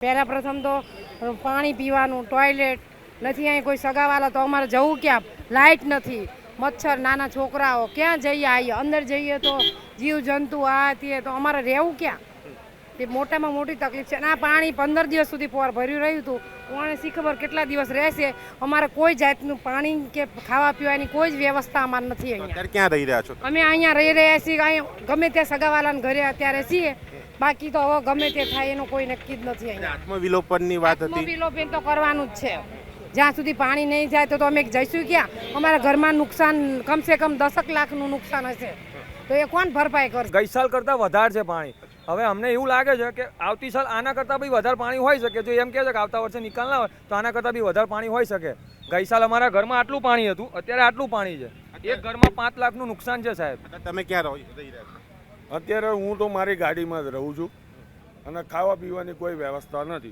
પહેલાં પ્રથમ તો પાણી પીવાનું, ટોયલેટ નથી, અહીં કોઈ સગાવાલા તો અમારે જવું ક્યાં? લાઇટ નથી, મચ્છર, નાના છોકરાઓ ક્યાં જઈએ? આવીએ અંદર જઈએ તો જીવજંતુ આ તે, તો અમારે રહેવું ક્યાં? તે મોટામાં મોટી તકલીફ છે. અને આ પાણી 15 દિવસ સુધી પોર ભર્યું રહ્યું હતું. કોણે શી ખબર કેટલા દિવસ રહેશે. અમારે કોઈ જાતનું પાણી કે ખાવા પીવાની કોઈ જ વ્યવસ્થા અમારે નથી અહીંયા. અત્યારે ક્યાં રહી રહ્યા છો? અમે અહીંયા રહી રહ્યા છીએ, અહીંયા ગમે ત્યાં સગાવાલાના ઘરે અત્યારે છીએ. બાકી તો હવે ગમે તે થાય એનું કોઈ નક્કી જ નથી અહીંયા. આત્મવિલોપનની વાત હતી. આત્મવિલોપન તો કરવાનું જ છે. જ્યાં સુધી પાણી નહીં જાય તો અમે જઈશું ક્યાં? અમારા ઘરમાં નુકસાન કમસે કમ 10 લાખનું નુકસાન હશે, તો એ કોણ ભરપાઈ કરશે? ગઈ સાલ કરતાં વધારે છે પાણી. હવે અમને એવું લાગે છે કે આવતી સાલ આના કરતાં બી વધારે પાણી હોઈ શકે. જો એમ કહે છે કે આવતા વર્ષે નિકાલ ના હોય તો આના કરતાં બી વધારે પાણી હોઈ શકે. ગઈ સાલ અમારા ઘરમાં આટલું પાણી હતું, અત્યારે આટલું પાણી છે. એક ઘરમાં 5 લાખનું નુકસાન છે સાહેબ. તમે ક્યાં રહી રહ્યા છો? અત્યારે હું તો મારી ગાડીમાં જ રહું છું અને ખાવા પીવાની કોઈ વ્યવસ્થા નથી.